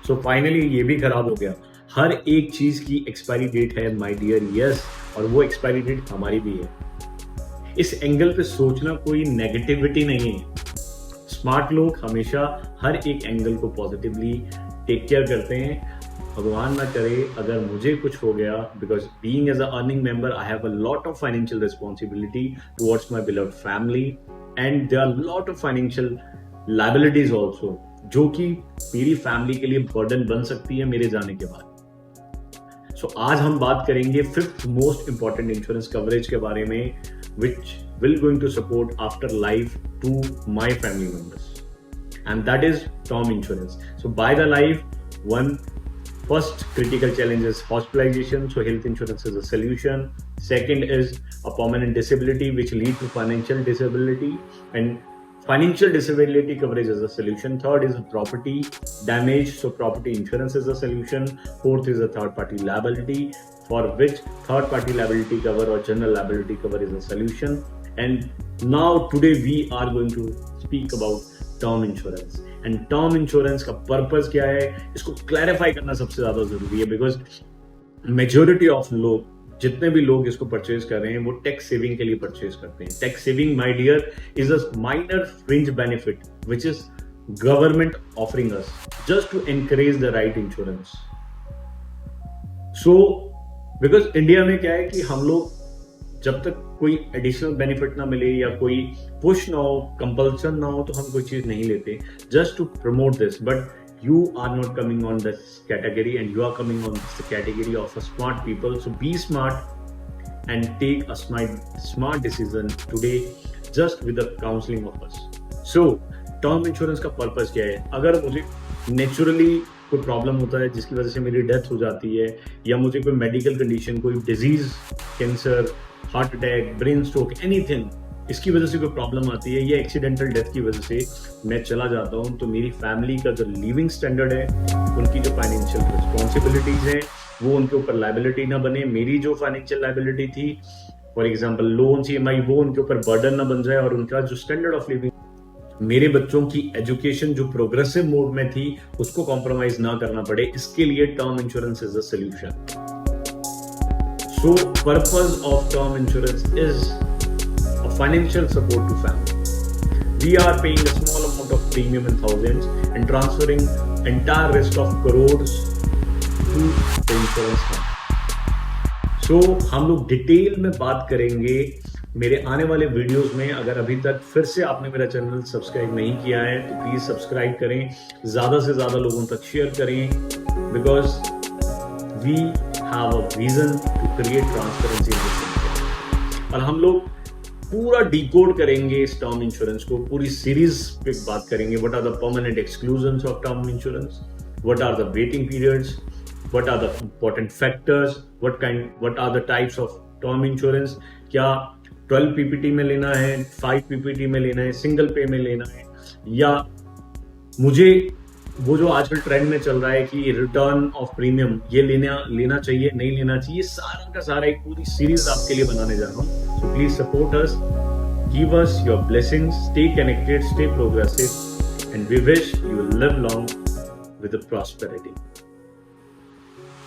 So finally ये भी खराब हो गया। हर एक चीज की एक्सपायरी डेट है माय डियर, यस, और वो एक्सपायरी डेट हमारी भी है। इस एंगल पे सोचना कोई नेगेटिविटी नहीं है। स्मार्ट लोग हमेशा हर एक एंगल को पॉजिटिवली टेक केयर करते हैं। भगवान ना करे अगर मुझे कुछ हो गया, because being as a earning member I have a lot of financial responsibility towards my beloved family and there are lot of financial liabilities also, जो कि मेरी फैमिली के लिए बर्डन बन सकती है मेरे जाने के बाद। सो आज हम बात करेंगे fifth most important insurance coverage के बारे में, which will going to support after life to my family members, and that is term insurance. So by the life, one first critical challenge is hospitalization, so health insurance is a solution. Second is a permanent disability which lead to financial disability, and financial disability coverage is a solution. Third is property damage, so property insurance is a solution. Fourth is a third party liability, for which third party liability cover or general liability cover is a solution. And now today we are going to speak about term insurance. And term insurance का purpose क्या है, इसको clarify करना सबसे ज्यादा जरूरी है, because majority of लोग, जितने भी लोग इसको परचेज कर रहे हैं वो टैक्स सेविंग के लिए परचेज करते हैं। Tax saving my dear is a minor fringe benefit which is government offering us just to encourage the right insurance. So because India में क्या है कि हम लोग जब तक कोई एडिशनल बेनिफिट ना मिले या कोई पुश ना हो, कंपल्सन ना हो, तो हम कोई चीज नहीं लेते just to promote this. But you are not coming on this category and you are coming on the category of a smart people. So be smart and take a smart decision today just with the counseling of us. So term insurance का purpose क्या है? अगर मुझे naturally कोई problem होता है जिसकी वजह से मेरी डेथ हो जाती है, या मुझे कोई मेडिकल कंडीशन, कोई disease, cancer, heart attack, brain stroke, anything, इसकी वजह से कोई प्रॉब्लम आती है या एक्सीडेंटल डेथ की वजह से मैं चला जाता हूं, तो मेरी फैमिली का जो लिविंग स्टैंडर्ड है, उनकी जो फाइनेंशियल रिस्पॉन्सिबिलिटीज हैं, वो उनके ऊपर लायबिलिटी ना बने। मेरी जो फाइनेंशियल लायबिलिटी थी, फॉर एग्जांपल लोन, EMI, वो उनके ऊपर बर्डन ना बन जाए, और उनका जो स्टैंडर्ड ऑफ लिविंग, मेरे बच्चों की एजुकेशन जो प्रोग्रेसिव मोड में थी, उसको कॉम्प्रोमाइज ना करना पड़े, इसके लिए term insurance is a solution. So purpose of term insurance is financial support to family. We are paying a small amount of premium in thousands and transferring entire risk of crores to the insurance company. So हम लोग detail में बात करेंगे मेरे आने वाले videos में। अगर अभी तक फिर से आपने मेरा चैनल सब्सक्राइब नहीं किया है तो प्लीज सब्सक्राइब करें, ज्यादा से ज्यादा लोगों तक शेयर करें, because we have a vision to create transparency in this industry. और हम लोग पूरा डिकोड करेंगे इस टर्म इंश्योरेंस को, पूरी सीरीज पे बात करेंगे। What are the permanent exclusions of term insurance, what are the waiting periods, what are the important factors, what are the types of term insurance, क्या 12 PPT में लेना है, 5 PPT में लेना है, सिंगल पे में लेना है, या मुझे वो जो आजकल ट्रेंड में चल रहा है कि रिटर्न ऑफ प्रीमियम ये लेना चाहिए, नहीं लेना चाहिए, सारा का सारा एक पूरी सीरीज आपके लिए बनाने जा रहा हूँ। So please support us, give us your blessings, stay connected, stay progressive, and we wish you will live long with prosperity.